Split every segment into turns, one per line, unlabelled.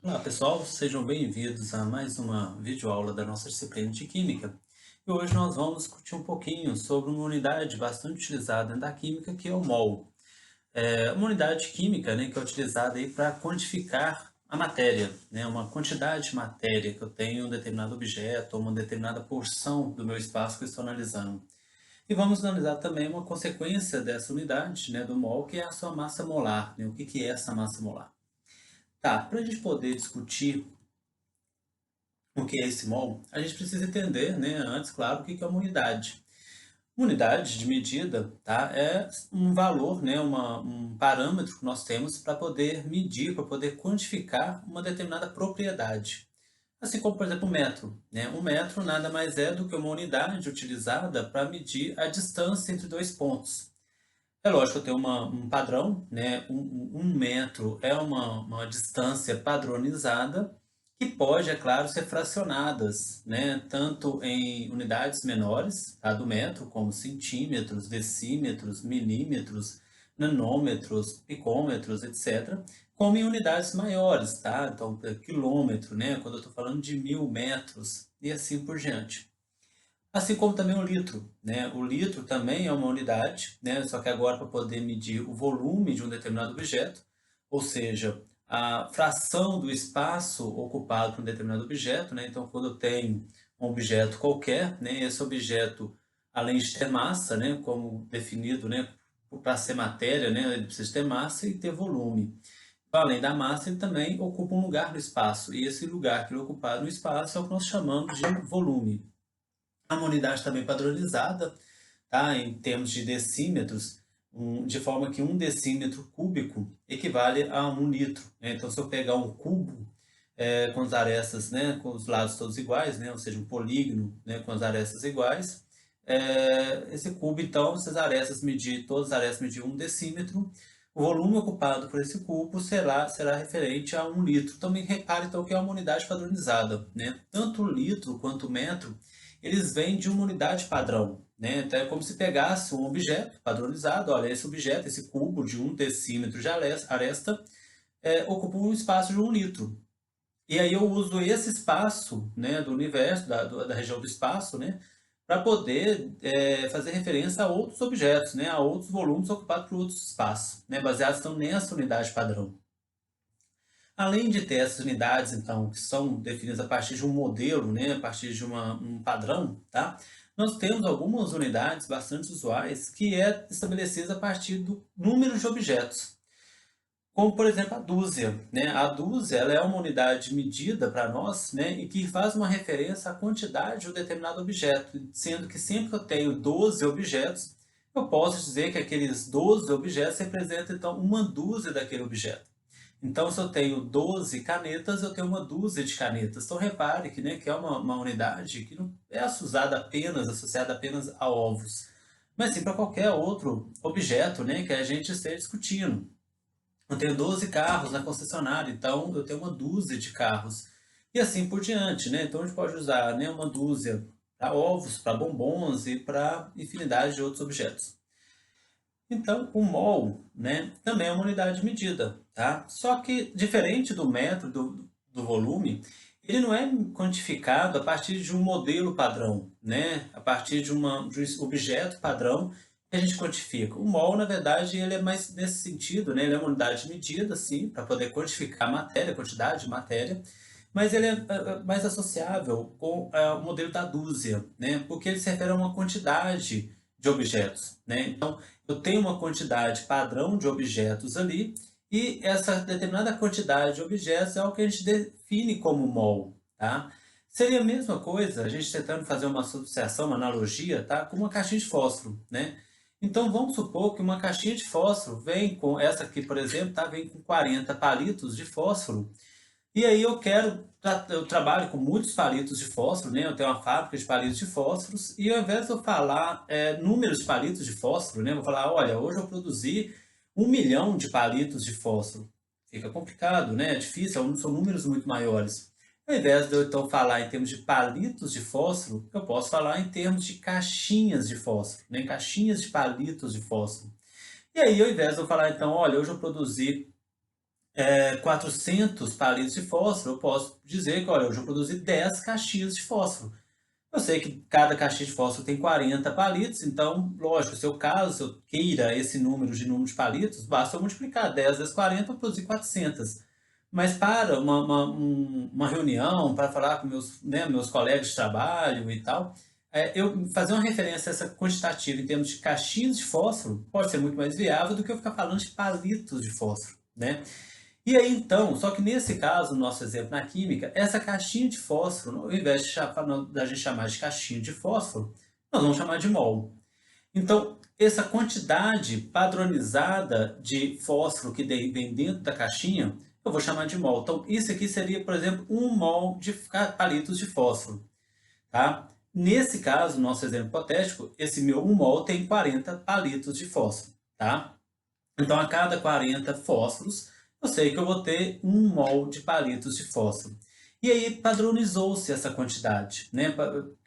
Olá pessoal, sejam bem-vindos a mais uma videoaula da nossa disciplina de Química. E hoje nós vamos discutir um pouquinho sobre uma unidade bastante utilizada dentro da Química, que é o mol. É uma unidade química, né, que é utilizada para quantificar a matéria, né, uma quantidade de matéria que eu tenho em um determinado objeto ou uma determinada porção do meu espaço que eu estou analisando. E vamos analisar também uma consequência dessa unidade, né, do mol, que é a sua massa molar, né, o que é essa massa molar. Tá, para a gente poder discutir o que é esse mol, a gente precisa entender, né, antes, claro, o que é uma unidade. Uma unidade de medida, tá, é um valor, né, um parâmetro que nós temos para poder medir, para poder quantificar uma determinada propriedade. Assim como, por exemplo, o metro. Né? Um metro nada mais é do que uma unidade utilizada para medir a distância entre dois pontos. É lógico, eu tenho um padrão, né? Um metro é uma distância padronizada que pode, é claro, ser fracionadas, né? Tanto em unidades menores, tá? Do metro, como centímetros, decímetros, milímetros, nanômetros, picômetros, etc., como em unidades maiores, tá? Então, quilômetro, né? Quando eu estou falando de 1.000 metros e assim por diante. Assim como também o litro, né? O litro também é uma unidade, né? Só que agora para poder medir o volume de um determinado objeto, ou seja, a fração do espaço ocupado por um determinado objeto, né? Então, quando eu tenho um objeto qualquer, né? Esse objeto, além de ter massa, né? Como definido, né? Para ser matéria, né? Ele precisa ter massa e ter volume. Então, além da massa, ele também ocupa um lugar no espaço. E esse lugar que ele ocupa no espaço é o que nós chamamos de volume. É uma unidade também padronizada, tá? Em termos de decímetros, de forma que um decímetro cúbico equivale a 1 litro. Né? Então, se eu pegar um cubo com as arestas, né, com os lados todos iguais, né, ou seja, um polígono, né, com as arestas iguais, esse cubo, então, se as arestas medir, todas as arestas medir 1 decímetro, o volume ocupado por esse cubo será referente a 1 litro. Também repare, então, que é uma unidade padronizada. Né? Tanto o litro quanto o metro, eles vêm de uma unidade padrão. Né? Então, é como se pegasse um objeto padronizado, olha, esse objeto, esse cubo de 1 decímetro de aresta, ocupa um espaço de 1 litro. E aí eu uso esse espaço, né, do universo, da região do espaço, né, para poder fazer referência a outros objetos, né, a outros volumes ocupados por outros espaços, né, baseados então nessa unidade padrão. Além de ter essas unidades, então, que são definidas a partir de um modelo, né, a partir de um padrão, tá? Nós temos algumas unidades bastante usuais que é estabelecida a partir do número de objetos. Como, por exemplo, a dúzia. Né? A dúzia ela é uma unidade medida para nós, né, e que faz uma referência à quantidade de um determinado objeto, sendo que sempre que eu tenho 12 objetos, eu posso dizer que aqueles 12 objetos representam, então, uma dúzia daquele objeto. Então, se eu tenho 12 canetas, eu tenho uma dúzia de canetas. Então, repare que, né, que é uma unidade que não é associada apenas a ovos, mas sim para qualquer outro objeto, né, que a gente esteja discutindo. Eu tenho 12 carros na concessionária, então eu tenho uma dúzia de carros. E assim por diante, né? Então a gente pode usar, né, uma dúzia para ovos, para bombons e para infinidade de outros objetos. Então, o mol, né, também é uma unidade de medida, tá? Só que, diferente do metro, do volume, ele não é quantificado a partir de um modelo padrão, né? A partir de um objeto padrão que a gente quantifica. O mol, na verdade, ele é mais nesse sentido, né? Ele é uma unidade de medida, sim, para poder quantificar a matéria, a quantidade de matéria, mas ele é mais associável com o modelo da dúzia, né? Porque ele se refere a uma quantidade de objetos, né? Então, eu tenho uma quantidade padrão de objetos ali, e essa determinada quantidade de objetos é o que a gente define como mol, tá? Seria a mesma coisa, a gente tentando fazer uma associação, uma analogia, tá? Com uma caixinha de fósforo, né? Então, vamos supor que uma caixinha de fósforo vem com, essa aqui, por exemplo, tá? Vem com 40 palitos de fósforo, e aí eu trabalho com muitos palitos de fósforo, né? Eu tenho uma fábrica de palitos de fósforos, e ao invés de eu falar números de palitos de fósforo, né? Eu vou falar, olha, hoje eu produzi 1 milhão de palitos de fósforo. Fica complicado, né? É difícil, são números muito maiores. Ao invés de eu então falar em termos de palitos de fósforo, eu posso falar em termos de caixinhas de fósforo, né? Caixinhas de palitos de fósforo. E aí, ao invés de eu falar então, olha, hoje eu produzi 400 palitos de fósforo, eu posso dizer que, olha, hoje eu produzi 10 caixinhas de fósforo. Eu sei que cada caixinha de fósforo tem 40 palitos, então, lógico, se eu caso, se eu queira esse número de palitos, basta eu multiplicar 10 vezes 40 para produzir 400. Mas para uma reunião, para falar com meus colegas de trabalho e tal, eu fazer uma referência a essa quantitativa em termos de caixinhas de fósforo pode ser muito mais viável do que eu ficar falando de palitos de fósforo, né? E aí então, só que nesse caso, no nosso exemplo na química, essa caixinha de fósforo, ao invés da gente chamar de caixinha de fósforo, nós vamos chamar de mol. Então, essa quantidade padronizada de fósforo que vem dentro da caixinha, eu vou chamar de mol. Então, isso aqui seria, por exemplo, 1 mol de palitos de fósforo, tá? Nesse caso, nosso exemplo hipotético, esse meu 1 mol tem 40 palitos de fósforo, tá? Então, a cada 40 fósforos, eu sei que eu vou ter 1 mol de palitos de fósforo. E aí padronizou-se essa quantidade, né?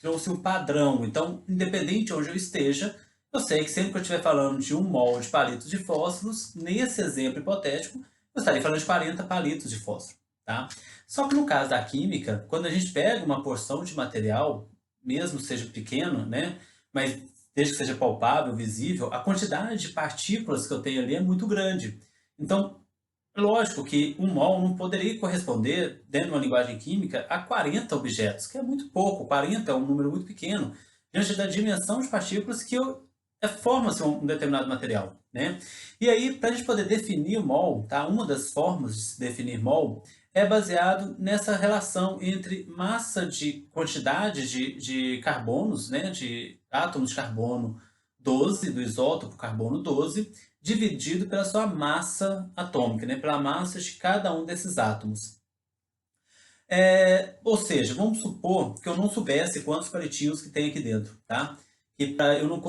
Trouxe um padrão. Então, independente de onde eu esteja, eu sei que sempre que eu estiver falando de 1 mol de palitos de fósforos, nesse exemplo hipotético, eu estaria falando de 40 palitos de fósforo, tá? Só que no caso da química, quando a gente pega uma porção de material, mesmo seja pequeno, né? Mas desde que seja palpável, visível, a quantidade de partículas que eu tenho ali é muito grande. Então, lógico que 1 mol não poderia corresponder, dentro de uma linguagem química, a 40 objetos, que é muito pouco. 40 é um número muito pequeno, diante da dimensão de partículas que forma-se um determinado material, né? E aí, para a gente poder definir o mol, tá? Uma das formas de se definir mol é baseado nessa relação entre massa de quantidade de carbonos, né? De átomos de carbono 12, do isótopo carbono 12, dividido pela sua massa atômica, né? Pela massa de cada um desses átomos. Ou seja, vamos supor que eu não soubesse quantos palitinhos que tem aqui dentro, tá? E eu não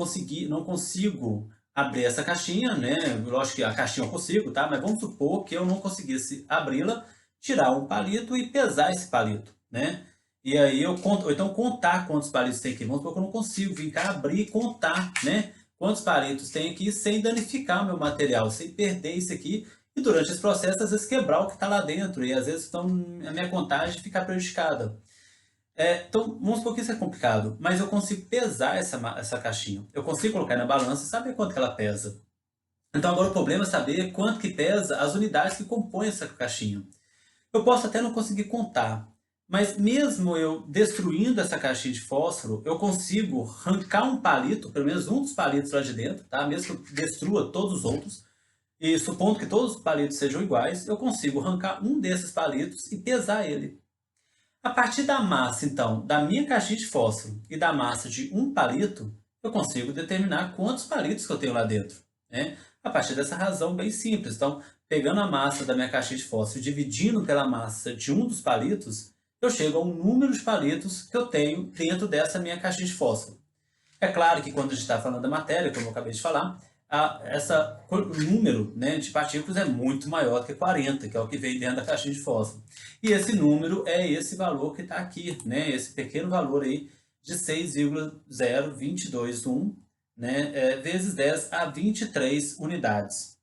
consigo abrir essa caixinha, né? Lógico que a caixinha eu consigo, tá? Mas vamos supor que eu não conseguisse abri-la, tirar um palito e pesar esse palito, né? E aí eu conto, ou então contar quantos palitos tem aqui. Vamos supor que eu não consigo vir cá abrir e contar, né? Quantos palitos tem aqui sem danificar o meu material, sem perder isso aqui e durante esse processo, às vezes, quebrar o que está lá dentro e às vezes então, a minha contagem fica prejudicada. Então, vamos supor que isso é complicado, mas eu consigo pesar essa caixinha. Eu consigo colocar na balança e saber quanto que ela pesa. Então, agora o problema é saber quanto que pesa as unidades que compõem essa caixinha. Eu posso até não conseguir contar, mas mesmo eu destruindo essa caixinha de fósforo, eu consigo arrancar um palito, pelo menos um dos palitos lá de dentro, tá? Mesmo que eu destrua todos os outros, e supondo que todos os palitos sejam iguais, eu consigo arrancar um desses palitos e pesar ele. A partir da massa, então, da minha caixinha de fósforo e da massa de um palito, eu consigo determinar quantos palitos que eu tenho lá dentro, né? A partir dessa razão bem simples. Então, pegando a massa da minha caixinha de fósforo e dividindo pela massa de um dos palitos, eu chego a um número de palitos que eu tenho dentro dessa minha caixinha de fósforo. É claro que quando a gente está falando da matéria, como eu acabei de falar, o número, né, de partículas é muito maior do que 40, que é o que vem dentro da caixinha de fósforo. E esse número é esse valor que está aqui, né, esse pequeno valor aí de 6,0221, né, vezes 10 a 23 unidades.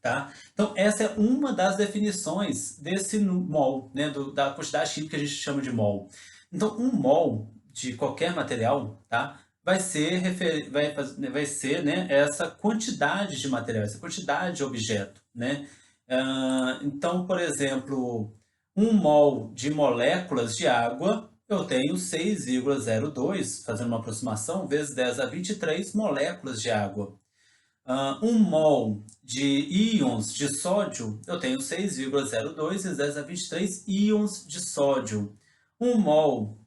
Tá? Então, essa é uma das definições desse mol, né, da quantidade química que a gente chama de mol. Então, 1 mol de qualquer material, tá, vai ser, né, essa quantidade de material, essa quantidade de objeto. Né? Então, por exemplo, 1 mol de moléculas de água, eu tenho 6,02, fazendo uma aproximação, vezes 10 a 23 moléculas de água. 1 mol de íons de sódio, eu tenho 6,02 vezes 10 a 23 íons de sódio. 1 mol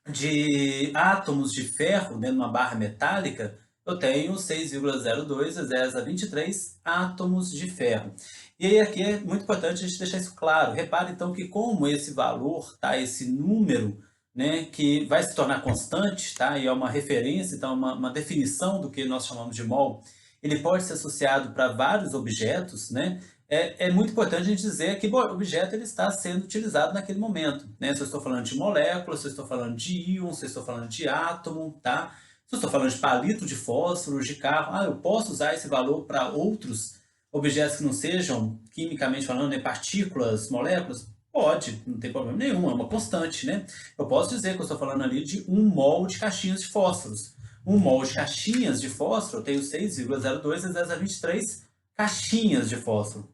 de átomos de ferro dentro de uma barra metálica, eu tenho 6,02 vezes 10 a 23 átomos de ferro. E aí aqui é muito importante a gente deixar isso claro. Repare então que como esse valor, tá, esse número, né, que vai se tornar constante, tá, e é uma referência, então uma definição do que nós chamamos de mol, ele pode ser associado para vários objetos, né? É muito importante a gente dizer que o objeto ele está sendo utilizado naquele momento, né? Se eu estou falando de moléculas, se eu estou falando de íon, se eu estou falando de átomo, tá? Se eu estou falando de palito de fósforo, de carro, eu posso usar esse valor para outros objetos que não sejam, quimicamente falando, né, partículas, moléculas? Pode, não tem problema nenhum, é uma constante, né? Eu posso dizer que eu estou falando ali de 1 mol de caixinhas de fósforos. 1 mol de caixinhas de fósforo, eu tenho 6,02 vezes 10 a 23 caixinhas de fósforo.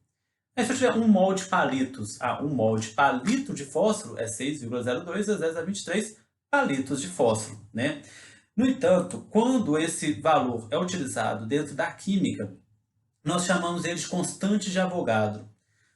Mas se eu tiver 1 mol de palitos, 1 mol de palito de fósforo é 6,02 vezes 10 a 23 palitos de fósforo, né? No entanto, quando esse valor é utilizado dentro da química, nós chamamos ele de constante de Avogadro.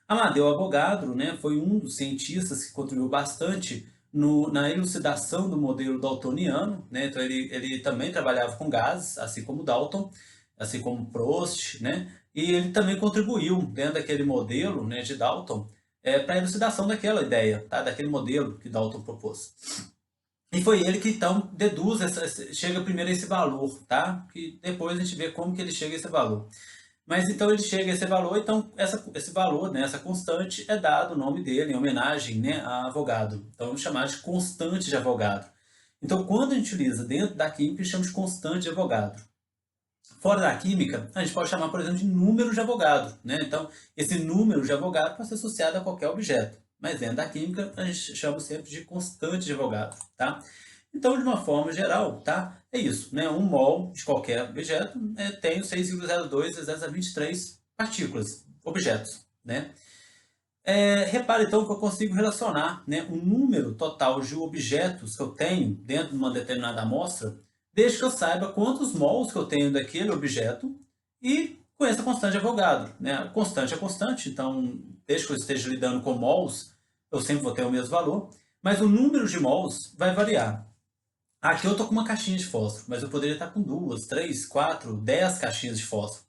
Amadeu Avogadro, né, foi um dos cientistas que contribuiu bastante na elucidação do modelo daltoniano, né? Então ele também trabalhava com gases, assim como Dalton, assim como Prost, né? E ele também contribuiu dentro daquele modelo, né, de Dalton, para a elucidação daquela ideia, tá? Daquele modelo que Dalton propôs. E foi ele que então deduz, chega primeiro a esse valor, tá? Que depois a gente vê como que ele chega a esse valor. Mas então ele chega a esse valor, então esse valor, né, essa constante, é dado o nome dele em homenagem, né, a Avogadro. Então vamos chamar de constante de Avogadro. Então quando a gente utiliza dentro da química, a gente chama de constante de Avogadro. Fora da química, a gente pode chamar, por exemplo, de número de Avogadro, né? Então esse número de Avogadro pode ser associado a qualquer objeto. Mas dentro da química, a gente chama sempre de constante de Avogadro, tá? Então, de uma forma geral, tá? É isso, né? 1 mol de qualquer objeto tem 6,02 vezes 10 a 23 partículas, objetos, né? Repare, então, que eu consigo relacionar, né, o número total de objetos que eu tenho dentro de uma determinada amostra, desde que eu saiba quantos mols que eu tenho daquele objeto e conheça a constante de Avogadro, né? A constante é constante, então, desde que eu esteja lidando com mols, eu sempre vou ter o mesmo valor, mas o número de mols vai variar. Aqui eu estou com uma caixinha de fósforo, mas eu poderia estar com 2, 3, 4, 10 caixinhas de fósforo.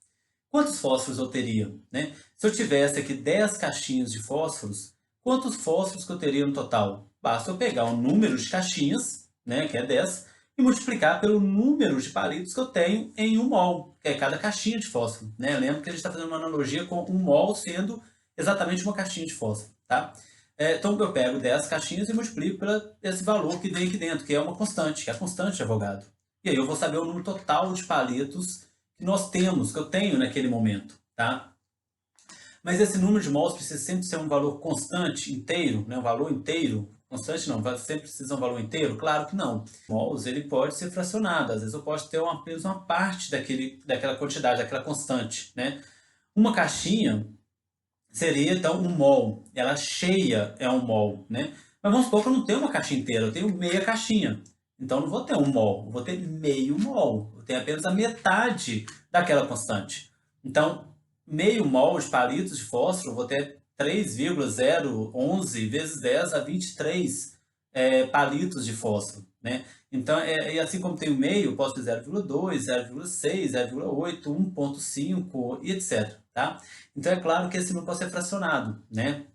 Quantos fósforos eu teria, né? Se eu tivesse aqui 10 caixinhas de fósforos, quantos fósforos que eu teria no total? Basta eu pegar o número de caixinhas, né, que é 10, e multiplicar pelo número de palitos que eu tenho em 1 mol, que é cada caixinha de fósforo, né? Lembra que a gente está fazendo uma analogia com 1 mol sendo exatamente uma caixinha de fósforo, tá? Então eu pego 10 caixinhas e multiplico por esse valor que vem aqui dentro, que é uma constante, que é a constante de Avogadro. E aí eu vou saber o número total de palitos que nós temos, que eu tenho naquele momento, tá? Mas esse número de mols precisa sempre ser um valor constante, inteiro, né? Um valor inteiro. Constante não, sempre precisa um valor inteiro? Claro que não. Mols, ele pode ser fracionado, às vezes eu posso ter apenas uma parte daquela quantidade, daquela constante, né? Uma caixinha seria então 1 mol, ela cheia é 1 mol, né? Mas vamos supor que eu não tenho uma caixinha inteira, eu tenho meia caixinha. Então eu não vou ter 1 mol, eu vou ter meio mol, eu tenho apenas a metade daquela constante. Então, meio mol de palitos de fósforo, eu vou ter 3,011 vezes 10 a 23 palitos de fósforo, né? Então, e assim como tem o meio, eu posso ter 0,2, 0,6, 0,8, 1,5 e etc, tá? Então é claro que esse não pode ser fracionado, né?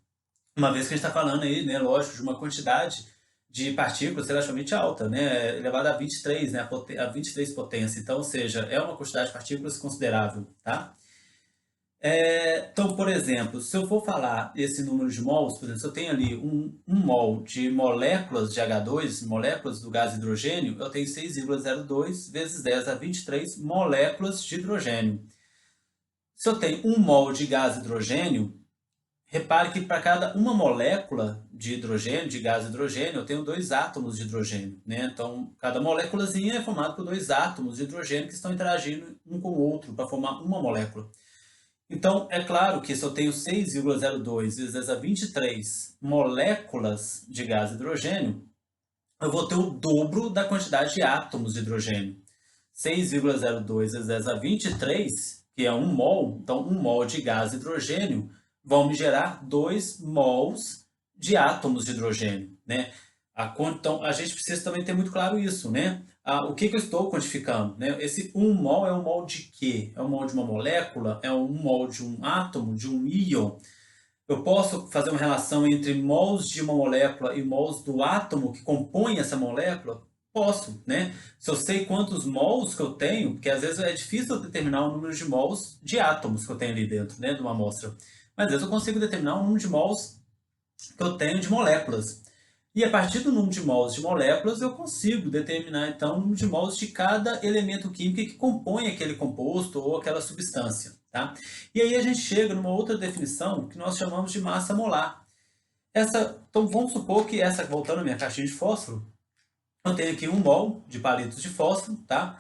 Uma vez que a gente está falando aí, né, lógico, de uma quantidade de partículas relativamente alta, né, elevada a 23, né, a 23 potência. Então, ou seja, é uma quantidade de partículas considerável, tá? Então, por exemplo, se eu for falar esse número de mols, por exemplo, se eu tenho ali 1 mol de moléculas de H2, moléculas do gás hidrogênio, eu tenho 6,02 vezes 10 a 23 moléculas de hidrogênio. Se eu tenho 1 mol de gás hidrogênio, repare que para cada uma molécula de hidrogênio, de gás hidrogênio, eu tenho 2 átomos de hidrogênio, né? Então, cada moléculazinha é formada por 2 átomos de hidrogênio que estão interagindo um com o outro para formar uma molécula. Então, é claro que se eu tenho 6,02 vezes 10 a 23 moléculas de gás hidrogênio, eu vou ter o dobro da quantidade de átomos de hidrogênio. 6,02 vezes 10 a 23, que é 1 mol, então 1 mol de gás hidrogênio vão me gerar 2 mols de átomos de hidrogênio, né? Então, a gente precisa também ter muito claro isso, né? O que eu estou quantificando, né? Esse 1 mol é 1 mol de quê? É 1 mol de uma molécula? É 1 mol de um átomo, de um íon? Eu posso fazer uma relação entre mols de uma molécula e mols do átomo que compõe essa molécula? Posso, né? Se eu sei quantos mols que eu tenho, porque às vezes é difícil eu determinar o número de mols de átomos que eu tenho ali dentro, né, de uma amostra. Mas às vezes eu consigo determinar o número de mols que eu tenho de moléculas. E a partir do número de mols de moléculas, eu consigo determinar, então, o número de mols de cada elemento químico que compõe aquele composto ou aquela substância, tá? E aí a gente chega numa outra definição que nós chamamos de massa molar. Então vamos supor que voltando à minha caixinha de fósforo, eu tenho aqui 1 mol de palitos de fósforo, tá?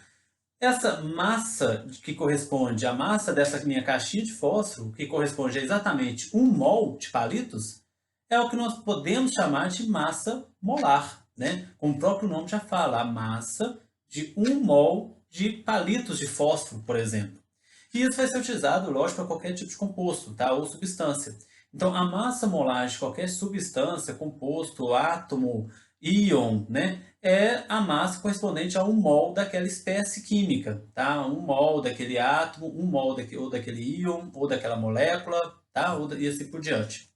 Essa massa que corresponde à massa dessa minha caixinha de fósforo, que corresponde a exatamente 1 mol de palitos, é o que nós podemos chamar de massa molar, né? Como o próprio nome já fala, a massa de 1 mol de palitos de fósforo, por exemplo. E isso vai ser utilizado, lógico, para qualquer tipo de composto, tá? Ou substância. Então, a massa molar de qualquer substância, composto, átomo, íon, né? É a massa correspondente a 1 mol daquela espécie química, tá? 1 mol daquele átomo, 1 mol ou daquele íon, ou daquela molécula, tá? E assim por diante.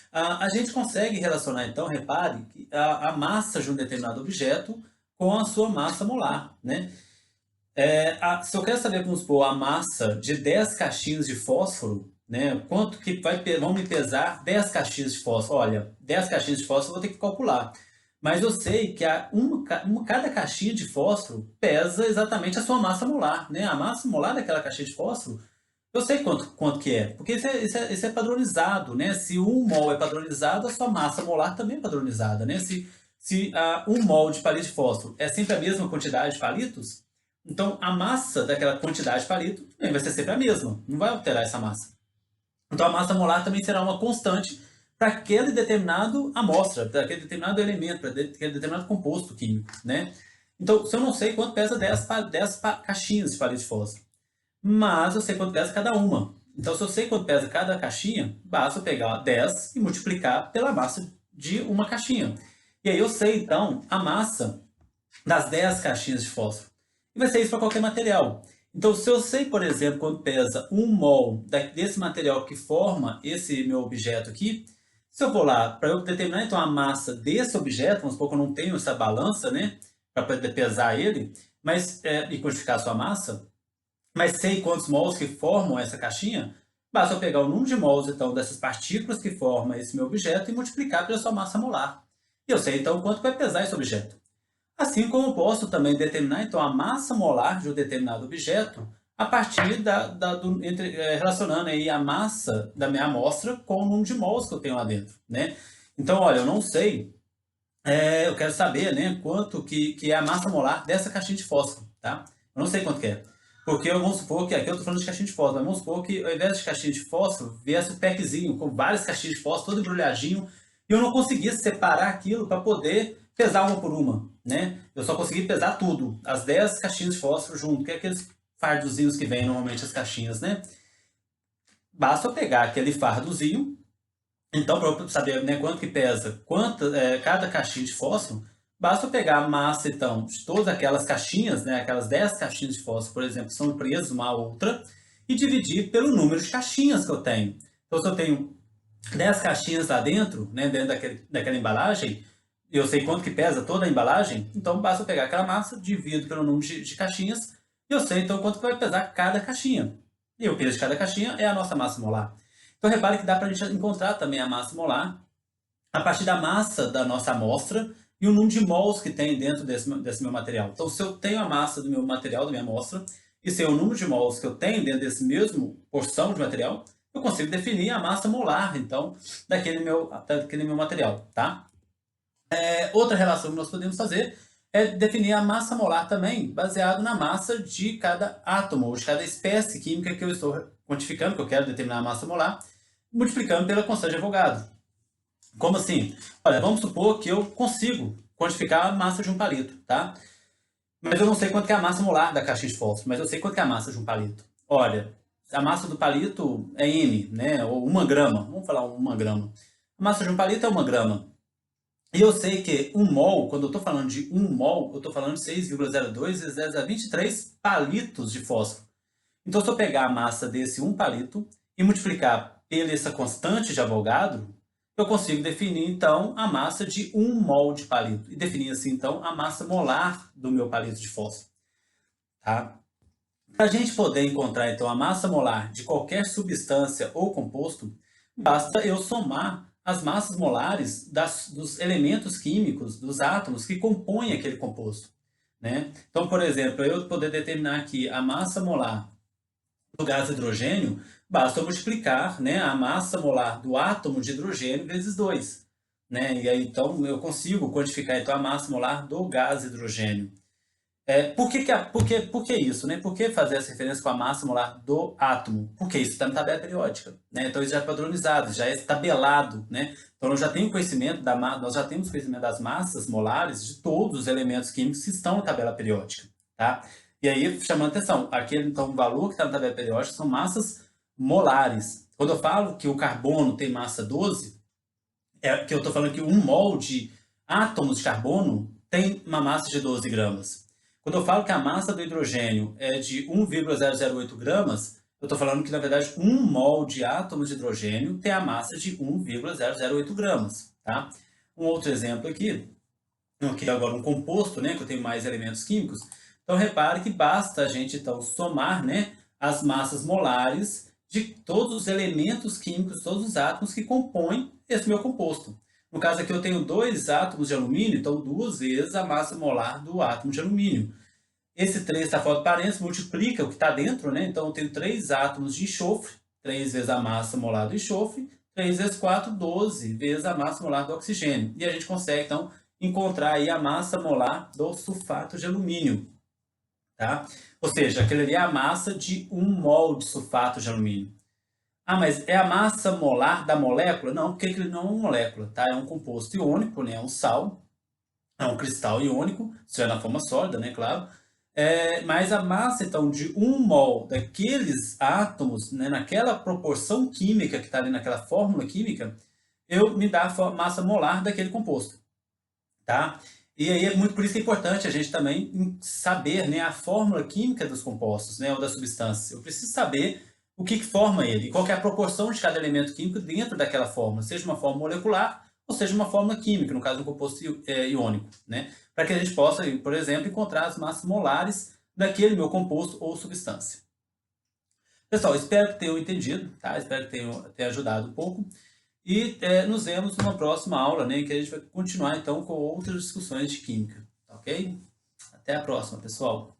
A gente consegue relacionar, então, repare, a massa de um determinado objeto com a sua massa molar, né? Se eu quero saber, vamos supor, a massa de 10 caixinhas de fósforo, né? Quanto que vão me pesar 10 caixinhas de fósforo? Olha, 10 caixinhas de fósforo eu vou ter que calcular. Mas eu sei que cada caixinha de fósforo pesa exatamente a sua massa molar, né? A massa molar daquela caixinha de fósforo, eu sei quanto que é, porque isso é padronizado, né? Se 1 mol é padronizado, a sua massa molar também é padronizada, né? Se 1 mol de palito de fósforo é sempre a mesma quantidade de palitos, então a massa daquela quantidade de palito também vai ser sempre a mesma, não vai alterar essa massa. Então a massa molar também será uma constante para aquele determinado amostra, para aquele determinado elemento, para aquele determinado composto químico, né? Então, se eu não sei quanto pesa 10 caixinhas de palito de fósforo, mas eu sei quanto pesa cada uma. Então, se eu sei quanto pesa cada caixinha, basta eu pegar 10 e multiplicar pela massa de uma caixinha. E aí eu sei, então, a massa das 10 caixinhas de fósforo. E vai ser isso para qualquer material. Então, se eu sei, por exemplo, quanto pesa 1 mol desse material que forma esse meu objeto aqui, se eu vou lá, para eu determinar então a massa desse objeto, vamos supor que eu não tenho essa balança, né, para poder pesar ele, e quantificar a sua massa, mas sei quantos mols que formam essa caixinha, basta eu pegar o número de mols então dessas partículas que formam esse meu objeto e multiplicar pela sua massa molar. E eu sei então quanto vai pesar esse objeto. Assim como posso também determinar então a massa molar de um determinado objeto a partir relacionando aí a massa da minha amostra com o número de mols que eu tenho lá dentro, né? Então, olha, eu não sei, eu quero saber, né, quanto que é a massa molar dessa caixinha de fósforo, tá? Eu não sei quanto que é. Porque vamos supor que, aqui eu estou falando de caixinha de fósforo, mas vamos supor que ao invés de caixinha de fósforo, viesse um packzinho com várias caixinhas de fósforo, todo embrulhadinho, e eu não conseguisse separar aquilo para poder pesar uma por uma, né? Eu só consegui pesar tudo, as 10 caixinhas de fósforo junto, que é aqueles fardozinhos que vêm normalmente as caixinhas, né? Basta eu pegar aquele fardozinho, então, para eu saber, né, quanto que pesa cada caixinha de fósforo, basta eu pegar a massa, então, de todas aquelas caixinhas, né, aquelas 10 caixinhas de fósforo, por exemplo, que são presas uma a outra, e dividir pelo número de caixinhas que eu tenho. Então, se eu tenho 10 caixinhas lá dentro, né, dentro daquela embalagem, eu sei quanto que pesa toda a embalagem, então basta eu pegar aquela massa, divido pelo número de caixinhas, e eu sei, então, quanto que vai pesar cada caixinha. E o peso de cada caixinha é a nossa massa molar. Então, repare que dá para a gente encontrar também a massa molar a partir da massa da nossa amostra e o número de mols que tem dentro desse meu material. Então, se eu tenho a massa do meu material, da minha amostra, e sei o número de mols que eu tenho dentro desse mesmo porção de material, eu consigo definir a massa molar, então, daquele meu material, tá? Outra relação que nós podemos fazer é definir a massa molar também, baseado na massa de cada átomo, ou de cada espécie química que eu estou quantificando, que eu quero determinar a massa molar, multiplicando pela constante de Avogadro. Como assim? Olha, vamos supor que eu consigo quantificar a massa de um palito, tá? Mas eu não sei quanto que é a massa molar da caixinha de fósforo, mas eu sei quanto que é a massa de um palito. Olha, a massa do palito é M, né? Ou 1 grama. Vamos falar 1 grama. A massa de um palito é 1 grama. E eu sei que 1 mol, quando eu estou falando de 1 mol, eu estou falando de 6,02 vezes 10 a 23 palitos de fósforo. Então, se eu pegar a massa desse 1 palito e multiplicar pela essa constante de Avogadro, eu consigo definir, então, a massa de 1 mol de palito. E definir, assim, então, a massa molar do meu palito de fósforo. Tá? Para a gente poder encontrar, então, a massa molar de qualquer substância ou composto, basta eu somar as massas molares dos elementos químicos, dos átomos que compõem aquele composto, né? Então, por exemplo, eu poder determinar aqui a massa molar do gás hidrogênio, basta eu multiplicar, né, a massa molar do átomo de hidrogênio vezes 2. Né? E aí, então, eu consigo quantificar então, a massa molar do gás hidrogênio. Por que isso? Né? Por que fazer essa referência com a massa molar do átomo? Porque isso está na tabela periódica. Né? Então, isso já é padronizado, já é tabelado. Né? Então, eu já tenho conhecimento nós já temos conhecimento das massas molares de todos os elementos químicos que estão na tabela periódica. Tá? E aí, chamando atenção, aquele então, valor que está na tabela periódica são massas molares. Quando eu falo que o carbono tem massa 12, é que eu estou falando que 1 mol de átomos de carbono tem uma massa de 12 gramas. Quando eu falo que a massa do hidrogênio é de 1,008 gramas, eu estou falando que, na verdade, 1 mol de átomos de hidrogênio tem a massa de 1,008 gramas. Tá? Um outro exemplo aqui, que é agora um composto, né, que eu tenho mais elementos químicos. Então, repare que basta a gente então, somar, né, as massas molares de todos os elementos químicos, todos os átomos que compõem esse meu composto. No caso aqui eu tenho 2 átomos de alumínio, então 2 vezes a massa molar do átomo de alumínio. Esse 3 está fora do parênteses, multiplica o que está dentro, né? Então eu tenho 3 átomos de enxofre, 3 vezes a massa molar do enxofre, 3 vezes 4, 12 vezes a massa molar do oxigênio. E a gente consegue, então, encontrar aí a massa molar do sulfato de alumínio. Tá? Ou seja, aquele ali é a massa de 1 mol de sulfato de alumínio. Ah, mas é a massa molar da molécula? Não, porque ele não é uma molécula, tá? É um composto iônico, né? É um sal, é um cristal iônico, se é na forma sólida, né? Claro. Mas a massa, então, de 1 mol daqueles átomos, né, naquela proporção química que está ali naquela fórmula química, me dá a massa molar daquele composto. Tá? E aí é muito por isso que é importante a gente também saber, né, a fórmula química dos compostos, né, ou das substâncias. Eu preciso saber o que forma ele, qual que é a proporção de cada elemento químico dentro daquela fórmula, seja uma fórmula molecular ou seja uma fórmula química, no caso um composto iônico, né? Para que a gente possa, por exemplo, encontrar as massas molares daquele meu composto ou substância. Pessoal, espero que tenham entendido, tá? Espero que tenha ajudado um pouco. E nos vemos numa próxima aula, né, em que a gente vai continuar então com outras discussões de química, tá ok? Até a próxima, pessoal!